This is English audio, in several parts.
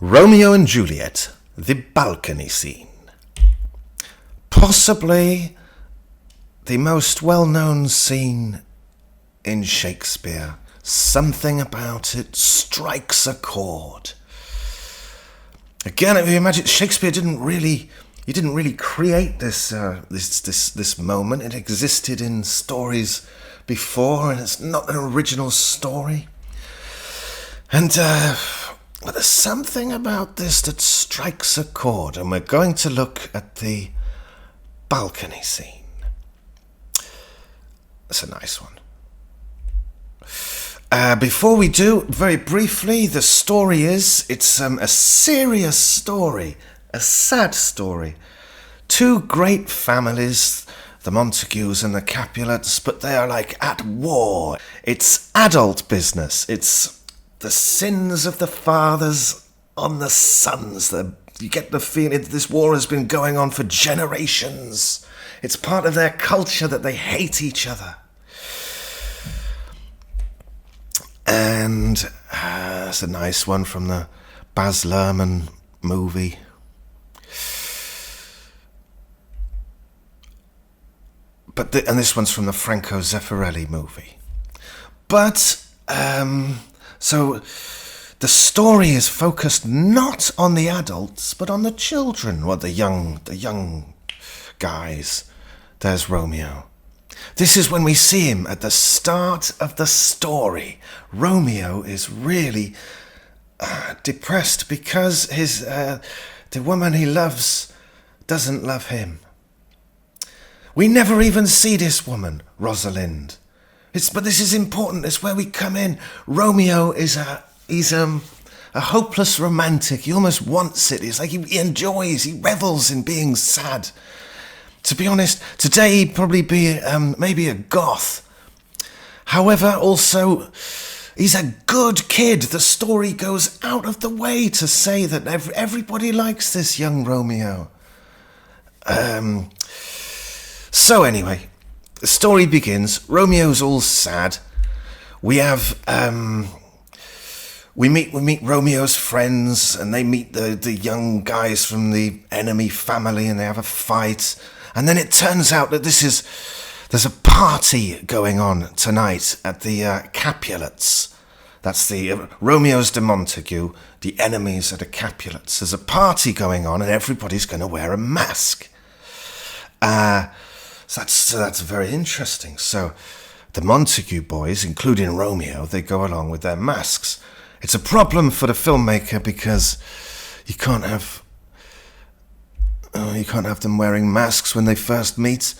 Romeo and Juliet, the balcony scene. Possibly the most well-known scene in Shakespeare. Something about it strikes a chord. Again, if you imagine, Shakespeare didn't really create this moment. It existed in stories before, and it's not an original story. And there's something about this that strikes a chord, and we're going to look at the balcony scene. It's a nice one. Before we do, very briefly, the story is, it's a serious story, a sad story. Two great families, the Montagues and the Capulets, but they are like at war. It's adult business. It's the sins of the fathers on the sons. You get the feeling this war has been going on for generations. It's part of their culture that they hate each other. And it's a nice one from the Baz Luhrmann movie. And this one's from the Franco Zeffirelli movie. But so the story is focused not on the adults, but on the children, or the young guys. There's Romeo. This is when we see him at the start of the story. Romeo is really depressed because the woman he loves doesn't love him. We never even see this woman, Rosalind. But this is important. It's where we come in. Romeo is he's a hopeless romantic. He almost wants it. It's like he enjoys, he revels in being sad. To be honest, today he'd probably be maybe a goth. However, also, he's a good kid. The story goes out of the way to say that everybody likes this young Romeo. So anyway, the story begins. Romeo's all sad. We have we meet Romeo's friends, and they meet the young guys from the enemy family, and they have a fight. And then it turns out that there's a party going on tonight at the Capulets. That's the Romeo's de Montague, the enemies are the Capulets. There's a party going on, and everybody's going to wear a mask. So that's very interesting. So the Montague boys, including Romeo, they go along with their masks. It's a problem for the filmmaker because you can't have them wearing masks when they first meet.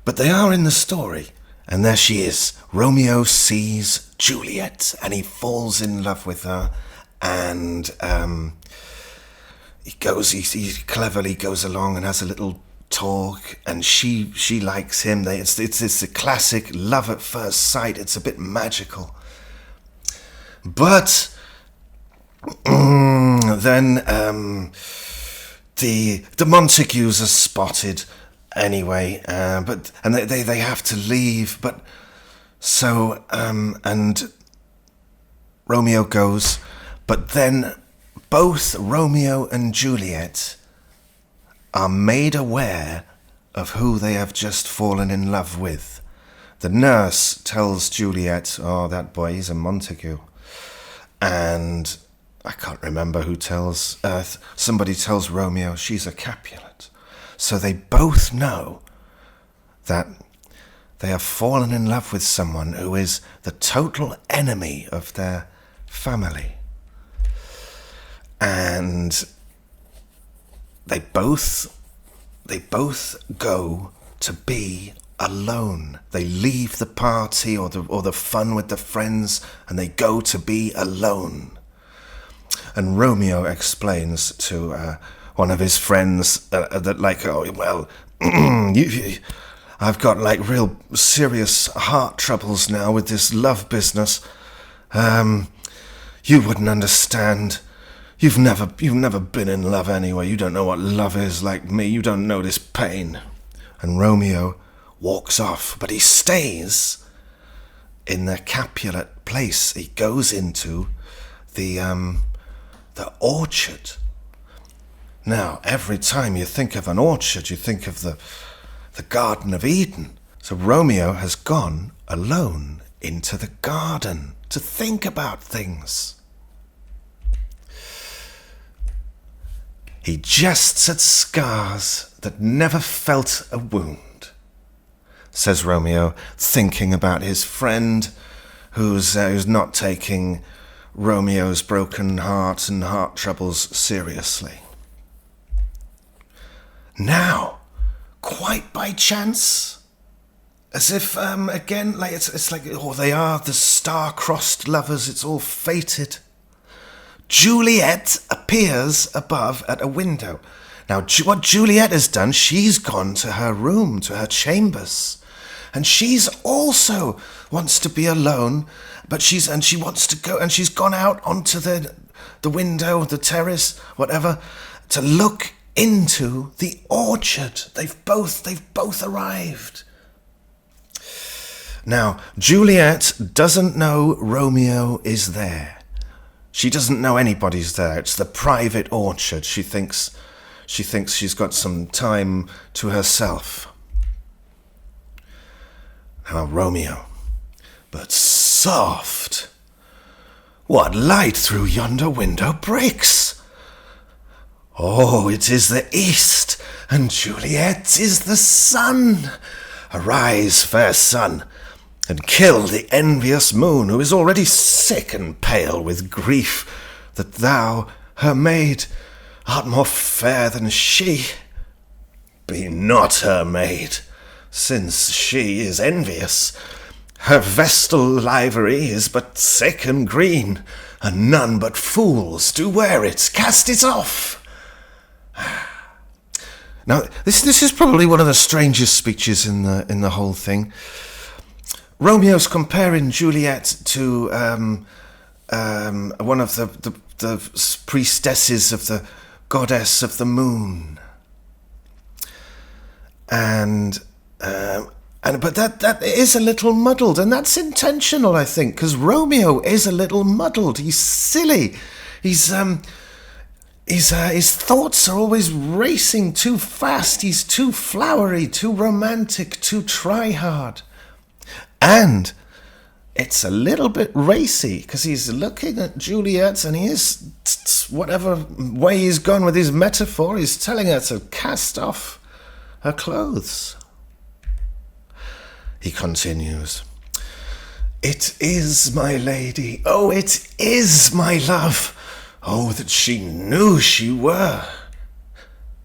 But they are in the story. And there she is. Romeo sees Juliet and he falls in love with her. And he cleverly goes along and has a little talk. And she likes him. It's a classic love at first sight. It's a bit magical. But then the Montagues are spotted anyway, and they have to leave. But so and Romeo goes, but then both Romeo and Juliet are made aware of who they have just fallen in love with. The nurse tells Juliet, "Oh, that boy, he's a Montague," and I can't remember who tells. Somebody tells Romeo she's a Capulet. So they both know that they have fallen in love with someone who is the total enemy of their family. And they both go to be alone. They leave the party or the fun with the friends, and they go to be alone. And Romeo explains to one of his friends that, like, oh, well, I've got, like, real serious heart troubles now with this love business. You wouldn't understand. You've never been in love anyway. You don't know what love is like me. You don't know this pain. And Romeo walks off, but he stays in the Capulet place. He goes into the the orchard. Now, every time you think of an orchard, you think of the Garden of Eden. So Romeo has gone alone into the garden to think about things. He jests at scars that never felt a wound, says Romeo, thinking about his friend who's not taking Romeo's broken heart and heart troubles seriously. Now, quite by chance, as if, again, like it's like, they are the star-crossed lovers, it's all fated. Juliet appears above at a window. Now, what Juliet has done, she's gone to her room, to her chambers. And she's also wants to be alone, but she wants to go, and she's gone out onto the window, the terrace, whatever, to look into the orchard. They've both arrived. Now, Juliet doesn't know Romeo is there. She doesn't know anybody's there. It's the private orchard. She thinks she's got some time to herself. Now, Romeo, but soft. What light through yonder window breaks? Oh, it is the east, and Juliet is the sun. Arise, fair sun, and kill the envious moon, who is already sick and pale with grief that thou, her maid, art more fair than she. Be not her maid, since she is envious. Her vestal livery is but sick and green, and none but fools do wear it. Cast it off. Now, this is probably one of the strangest speeches in the whole thing. Romeo's comparing Juliet to one of the priestesses of the goddess of the moon, but that is a little muddled, and that's intentional, I think, because Romeo is a little muddled. He's silly. His thoughts are always racing too fast. He's too flowery, too romantic, too try-hard. And it's a little bit racy, because he's looking at Juliet, and he is, whatever way he's gone with his metaphor, he's telling her to cast off her clothes. He continues, "It is my lady, oh, it is my love. Oh, that she knew she were.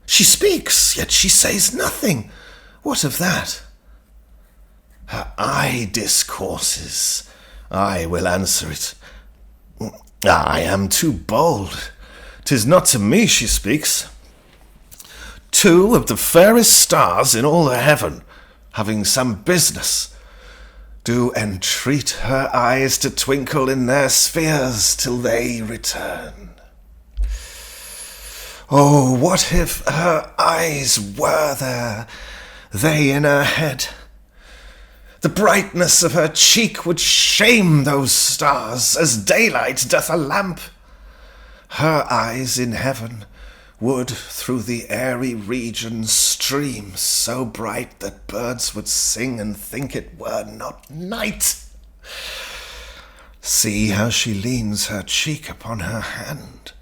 She speaks, yet she says nothing. What of that? Her eye discourses. I will answer it. I am too bold. 'Tis not to me she speaks. Two of the fairest stars in all the heaven, having some business, do entreat her eyes to twinkle in their spheres till they return. Oh, what if her eyes were there, they in her head? The brightness of her cheek would shame those stars, as daylight doth a lamp. Her eyes in heaven would through the airy region stream so bright that birds would sing and think it were not night. See how she leans her cheek upon her hand.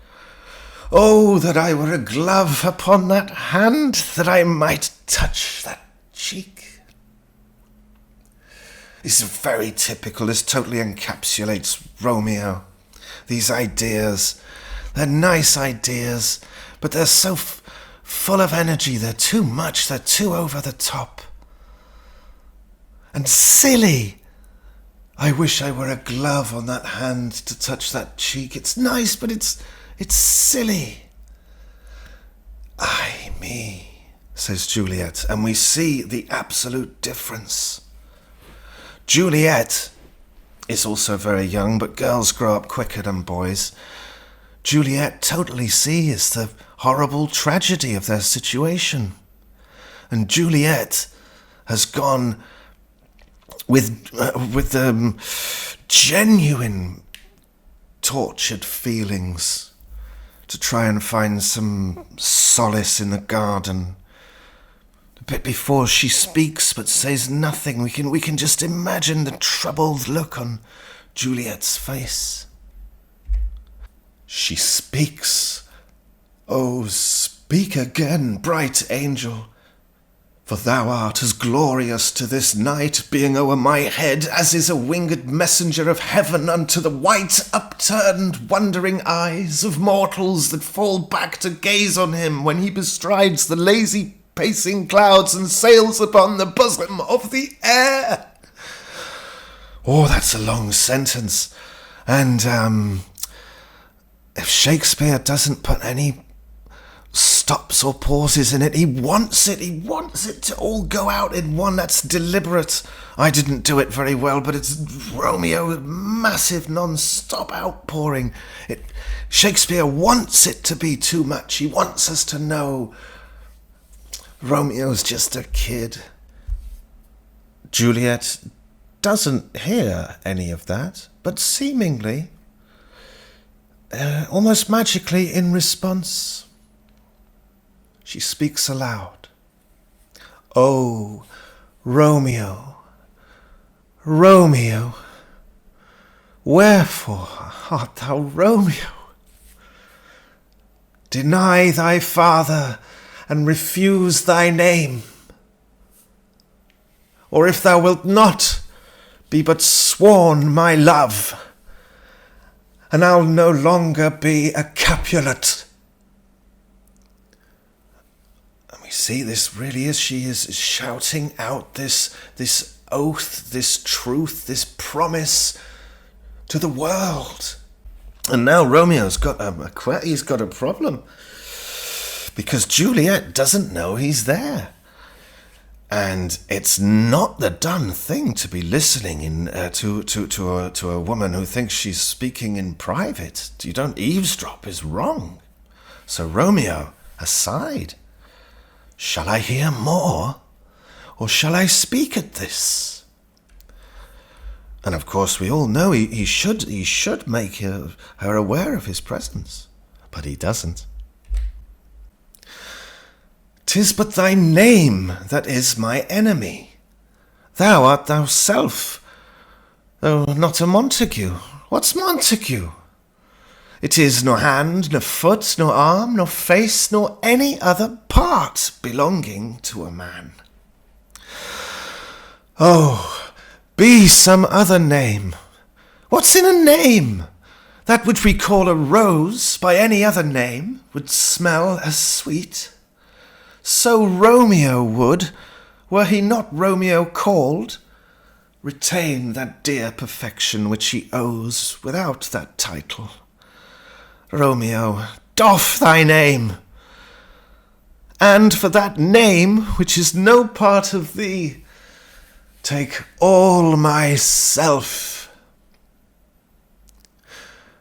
Oh, that I were a glove upon that hand, that I might touch that cheek." This is very typical. This totally encapsulates Romeo. These ideas, they're nice ideas, but they're so full of energy. They're too much. They're too over the top. And silly. I wish I were a glove on that hand to touch that cheek. It's nice, but it's silly. "Ay me," says Juliet, and we see the absolute difference. Juliet is also very young, but girls grow up quicker than boys. Juliet totally sees the horrible tragedy of their situation. And Juliet has gone with genuine tortured feelings to try and find some solace in the garden. A bit before she speaks but says nothing, we can just imagine the troubled look on Juliet's face. She speaks. Oh, speak again, bright angel, for thou art as glorious to this night, being o'er my head, as is a winged messenger of heaven unto the white, upturned, wondering eyes of mortals that fall back to gaze on him when he bestrides the lazy pacing clouds and sails upon the bosom of the air. Oh, that's a long sentence. And if Shakespeare doesn't put any stops or pauses in it, he wants it to all go out in one. That's deliberate. I didn't do it very well, but it's Romeo, massive non-stop outpouring. Shakespeare wants it to be too much. He wants us to know Romeo's just a kid. Juliet doesn't hear any of that, but seemingly, almost magically in response, she speaks aloud. Oh, Romeo, Romeo, wherefore art thou Romeo? Deny thy father and refuse thy name. Or if thou wilt not, be but sworn my love, and I'll no longer be a Capulet. And we see this really as she is shouting out this oath, this truth, this promise to the world. And now Romeo's got he's got a problem, because Juliet doesn't know he's there. And it's not the done thing to be listening to a woman who thinks she's speaking in private. You don't eavesdrop, is wrong. So Romeo, aside, shall I hear more, or shall I speak at this? And of course we all know he should make her aware of his presence, but he doesn't. 'Tis but thy name that is my enemy. Thou art thyself, though not a Montague. What's Montague? It is nor hand, nor foot, nor arm, nor face, nor any other part belonging to a man. Oh, be some other name. What's in a name? That which we call a rose by any other name would smell as sweet. So Romeo would, were he not Romeo called, retain that dear perfection which he owes without that title. Romeo, doff thy name, and for that name, which is no part of thee, take all myself.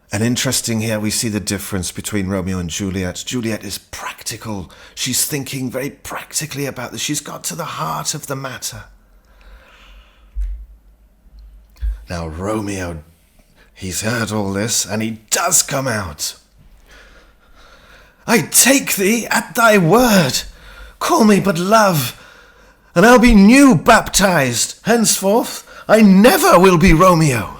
And interesting here, we see the difference between Romeo and Juliet. Juliet is practical. She's thinking very practically about this. She's got to the heart of the matter. Now Romeo, he's heard all this, and he does come out. I take thee at thy word. Call me but love, and I'll be new baptized. Henceforth, I never will be Romeo.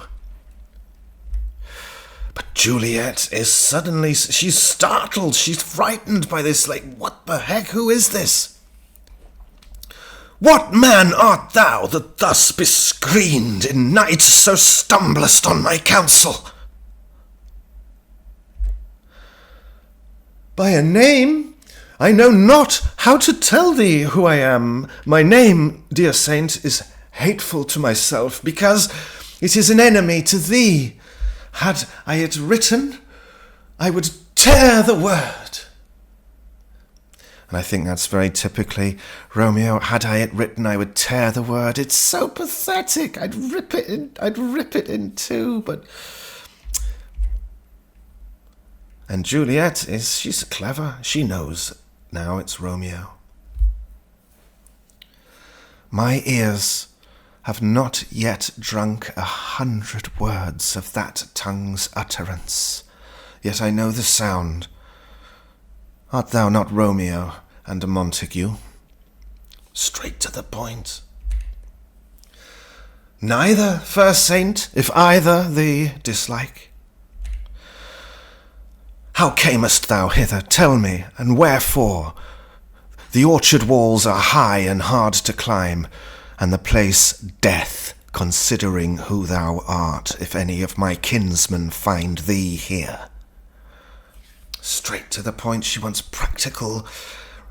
But Juliet is suddenly, she's startled, she's frightened by this, like, what the heck, who is this? What man art thou that thus bescreened in night so stumblest on my counsel? By a name, I know not how to tell thee who I am. My name, dear saint, is hateful to myself, because it is an enemy to thee. Had I it written, I would tear the word. And I think that's very typically Romeo. Had I it written, I would tear the word. It's so pathetic. I'd rip it in two. But and Juliet she's clever. She knows now it's Romeo. My ears have not yet drunk 100 words of that tongue's utterance, yet I know the sound, Art thou not Romeo and a Montague? Straight to the point. Neither, fair saint, if either thee dislike. How camest thou hither? Tell me, and wherefore? The orchard walls are high and hard to climb, and the place death, considering who thou art, if any of my kinsmen find thee here. Straight to the point. She wants practical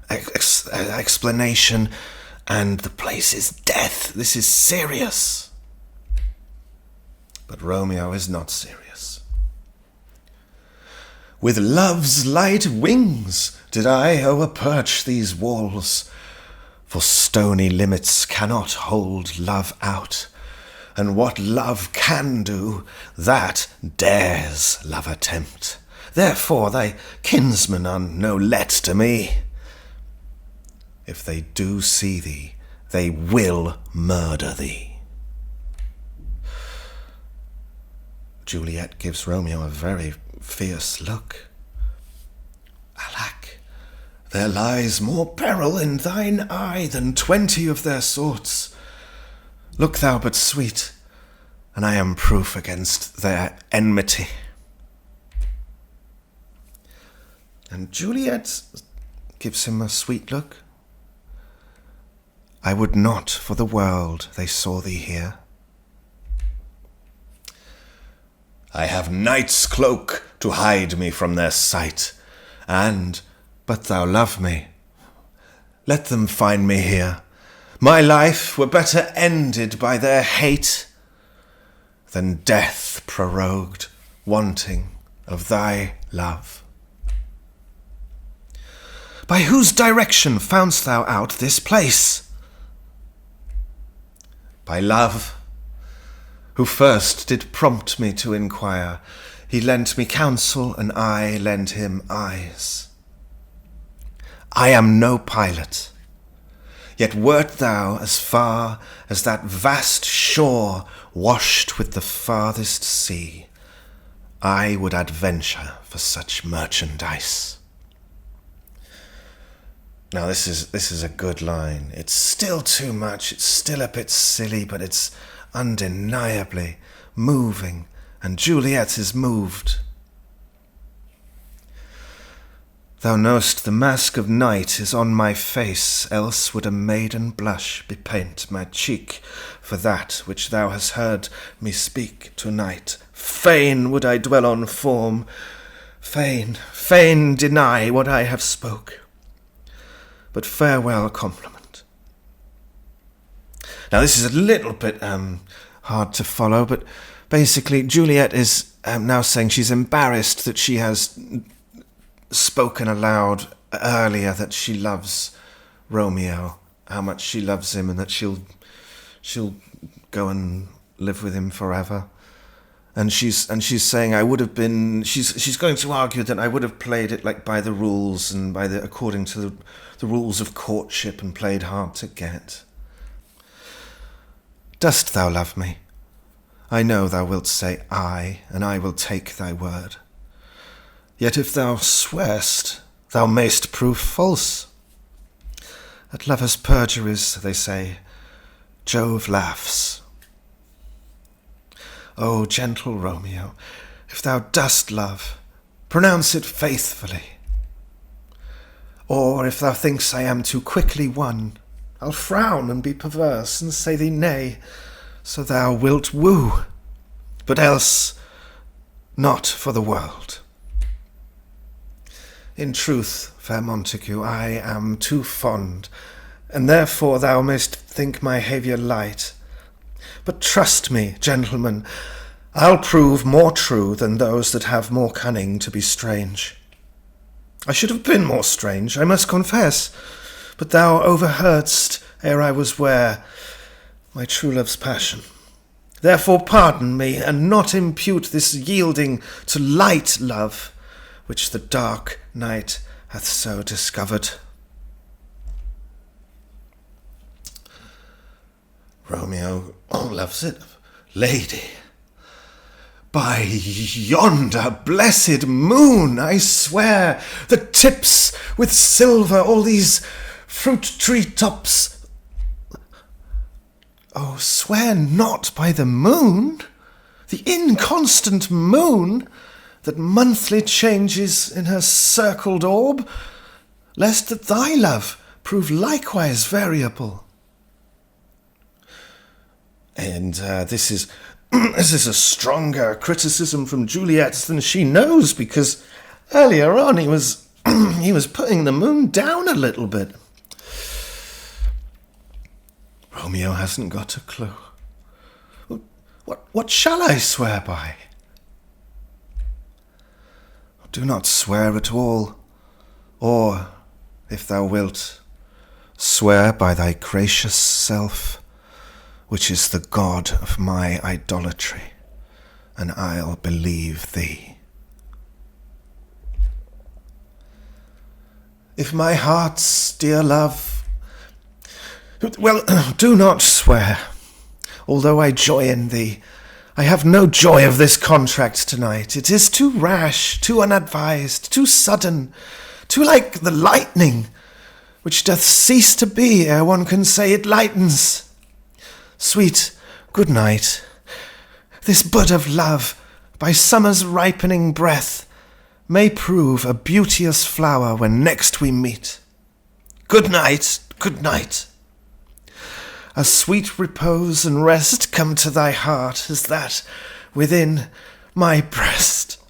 explanation, and the place is death. This is serious. But Romeo is not serious. With love's light wings did I o'erperch these walls, for stony limits cannot hold love out, and what love can do, that dares love attempt. Therefore thy kinsmen are no let to me. If they do see thee, they will murder thee. Juliet gives Romeo a very fierce look. Alack, there lies more peril in thine eye than 20 of their swords. Look thou but sweet, and I am proof against their enmity. And Juliet gives him a sweet look. I would not for the world they saw thee here. I have night's cloak to hide me from their sight, and, but thou love me, let them find me here. My life were better ended by their hate than death prorogued, wanting of thy love. By whose direction foundst thou out this place? By love, who first did prompt me to inquire. He lent me counsel, and I lent him eyes. I am no pilot, yet wert thou as far as that vast shore washed with the farthest sea, I would adventure for such merchandise. Now this is a good line. It's still too much, it's still a bit silly, but it's undeniably moving, and Juliet is moved. Thou know'st the mask of night is on my face, else would a maiden blush bepaint my cheek for that which thou hast heard me speak to-night. Fain would I dwell on form, fain deny what I have spoke. But farewell compliment. Now this is a little bit hard to follow, but basically Juliet is now saying she's embarrassed that she has spoken aloud earlier that she loves Romeo, how much she loves him, and that she'll go and live with him forever. And she's saying I would have been. She's going to argue that I would have played it like by the rules and according to the rules of courtship and played hard to get. Dost thou love me? I know thou wilt say aye, and I will take thy word. Yet if thou swear'st, thou mayst prove false. At lovers' perjuries, they say, Jove laughs. O gentle Romeo, if thou dost love, pronounce it faithfully. Or if thou think'st I am too quickly won, I'll frown and be perverse and say thee nay, so thou wilt woo, but else not for the world. In truth, fair Montague, I am too fond, and therefore thou mayst think my haviour light. But trust me, gentlemen, I'll prove more true than those that have more cunning to be strange. I should have been more strange, I must confess, but thou overheardst ere I was ware my true love's passion. Therefore pardon me, and not impute this yielding to light love, which the dark night hath so discovered. Romeo loves it. Lady, By yonder blessed moon, I swear, that tips with silver all these fruit tree tops. Oh, swear not by the moon, the inconstant moon, that monthly changes in her circled orb, lest that thy love prove likewise variable. And this is a stronger criticism from Juliet than she knows, because earlier on he was he was putting the moon down a little bit. Romeo hasn't got a clue. What shall I swear by? Do not swear at all, or, if thou wilt, swear by thy gracious self, which is the God of my idolatry, and I'll believe thee. If my heart's dear love, well, do not swear, although I joy in thee. I have no joy of this contract tonight. It is too rash, too unadvised, too sudden, too like the lightning, which doth cease to be ere one can say it lightens. Sweet good night. This bud of love, by summer's ripening breath, may prove a beauteous flower when next we meet. Good night, good night. A sweet repose and rest come to thy heart as that within my breast.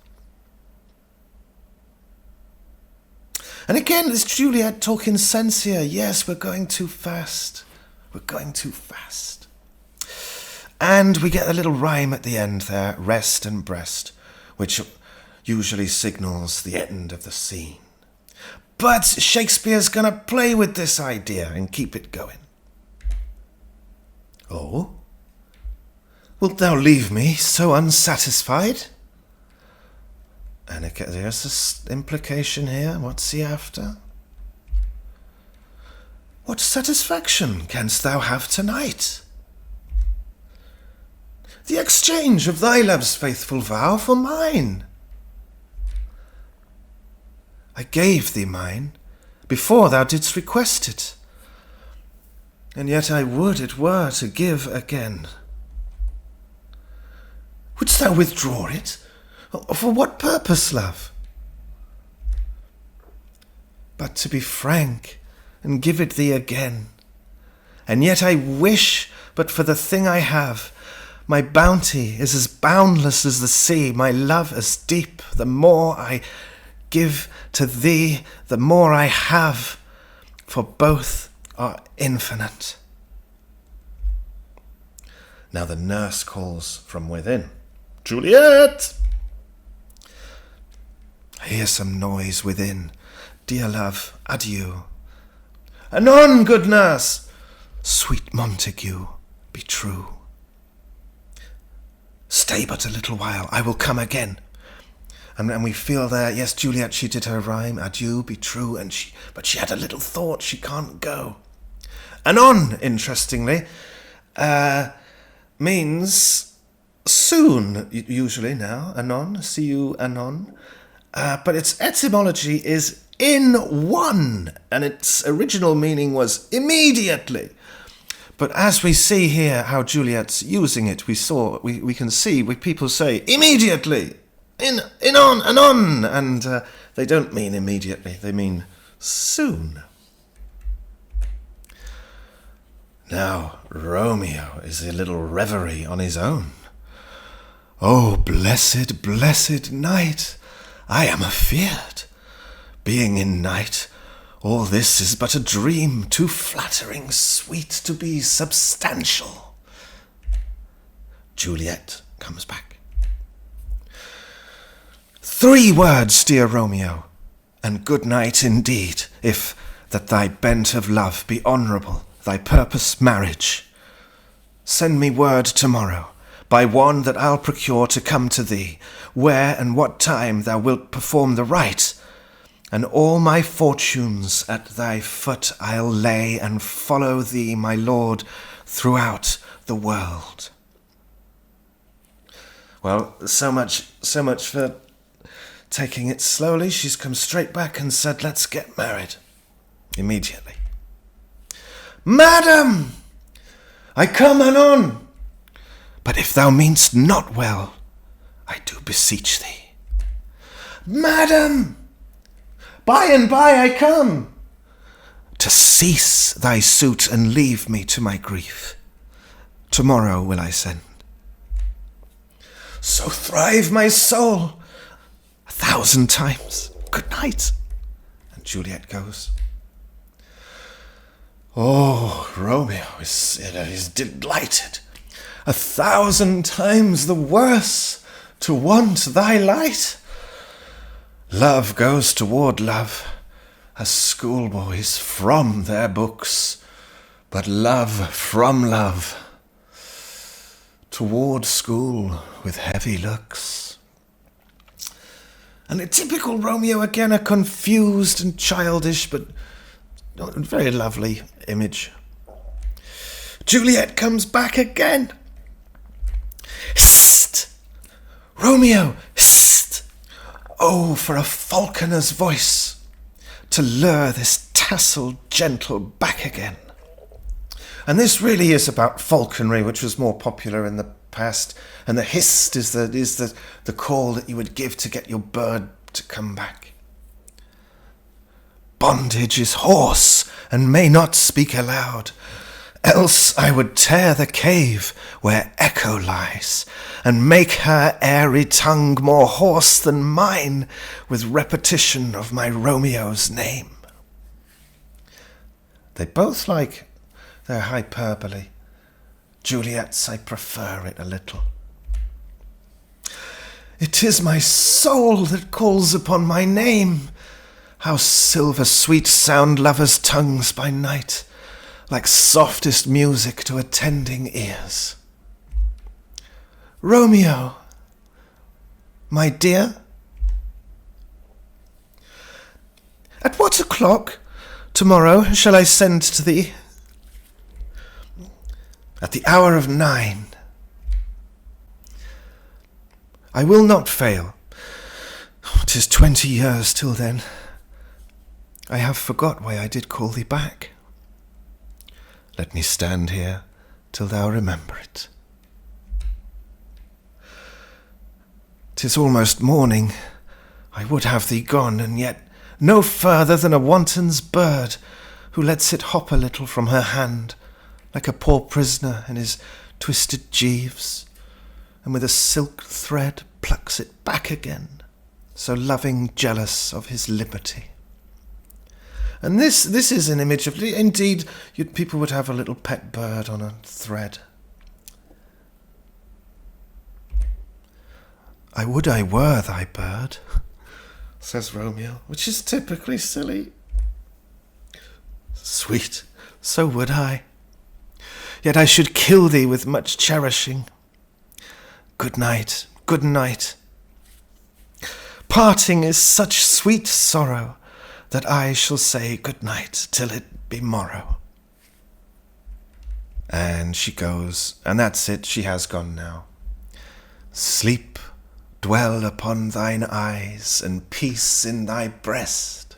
And again, it's Juliet talking sense here. Yes, we're going too fast. We're going too fast. And we get a little rhyme at the end there, rest and breast, which usually signals the end of the scene. But Shakespeare's going to play with this idea and keep it going. Oh? Wilt thou leave me so unsatisfied? And there's this implication here. What's he after? What satisfaction canst thou have tonight? The exchange of thy love's faithful vow for mine. I gave thee mine before thou didst request it, and yet I would it were to give again. Wouldst thou withdraw it? For what purpose, love? But to be frank and give it thee again. And yet I wish but for the thing I have. My bounty is as boundless as the sea, my love as deep. The more I give to thee, the more I have, for both are infinite. Now the nurse calls from within. Juliet! I hear some noise within. Dear love, adieu. Anon, good nurse! Sweet Montague, be true. Stay but a little while, I will come again. And we feel there, yes, Juliet, she did her rhyme, adieu, be true, but she had a little thought, she can't go. Anon, interestingly, means soon, usually now, anon, see you anon. But its etymology is in one, and its original meaning was immediately. But as we see here how Juliet's using it, we can see people say immediately, in on, anon, and they don't mean immediately, they mean soon. Now Romeo is a little reverie on his own. Oh, blessed, blessed night, I am afeard. Being in night, all this is but a dream, too flattering, sweet to be substantial. Juliet comes back. 3 words, dear Romeo, and good night indeed, if that thy bent of love be honourable, thy purpose marriage. Send me word tomorrow, by one that I'll procure to come to thee, where and what time thou wilt perform the rite, and all my fortunes at thy foot I'll lay, and follow thee, my lord, throughout the world. Well, so much for taking it slowly. She's come straight back and said, let's get married. Immediately. Madam, I come anon. But if thou mean'st not well, I do beseech thee. Madam, by and by I come. To cease thy suit and leave me to my grief. Tomorrow will I send. So thrive my soul 1,000 times. Good night. And Juliet goes. Oh, Romeo is delighted. 1,000 times the worse to want thy light. Love goes toward love, as schoolboys from their books, but love from love toward school with heavy looks. And a typical Romeo again, a confused and childish but very lovely image. Juliet comes back again. Hist! Romeo, hist! Oh, for a falconer's voice to lure this tasseled gentle back again. And this really is about falconry, which was more popular in the past. And the hist is the call that you would give to get your bird to come back. Bondage is hoarse and may not speak aloud. Else I would tear the cave where echo lies, and make her airy tongue more hoarse than mine with repetition of my Romeo's name. They both like their hyperbole. Juliet's, I prefer it a little. It is my soul that calls upon my name. How silver sweet sound lovers' tongues by night, like softest music to attending ears. Romeo, my dear, at what o'clock tomorrow shall I send to thee? At the hour of 9. I will not fail. 'Tis 20 years till then. I have forgot why I did call thee back. Let me stand here till thou remember it. 'Tis almost morning. I would have thee gone, and yet no further than a wanton's bird who lets it hop a little from her hand, like a poor prisoner in his twisted gyves, and with a silk thread plucks it back again, so loving jealous of his liberty. And this is an image of, indeed, people would have a little pet bird on a thread. I would I were thy bird, says Romeo, which is typically silly. Sweet, so would I. Yet I should kill thee with much cherishing. Good night, good night. Parting is such sweet sorrow that I shall say good night till it be morrow. And she goes, and that's it, she has gone now. Sleep, dwell upon thine eyes, and peace in thy breast.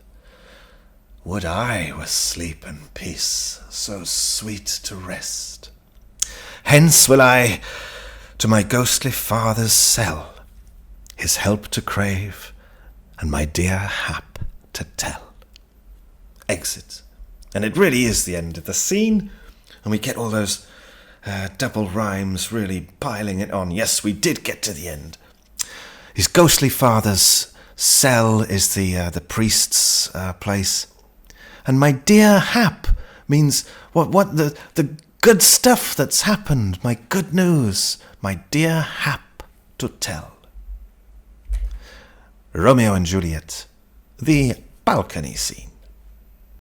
Would I were sleep and peace, so sweet to rest. Hence will I to my ghostly father's cell, his help to crave, and my dear hap to tell. Exit. And it really is the end of the scene, and we get all those double rhymes really piling it on. Yes, we did get to the end. His ghostly father's cell is the priest's place. And my dear hap means what the good stuff that's happened, my good news, my dear hap to tell. Romeo and Juliet, the balcony scene.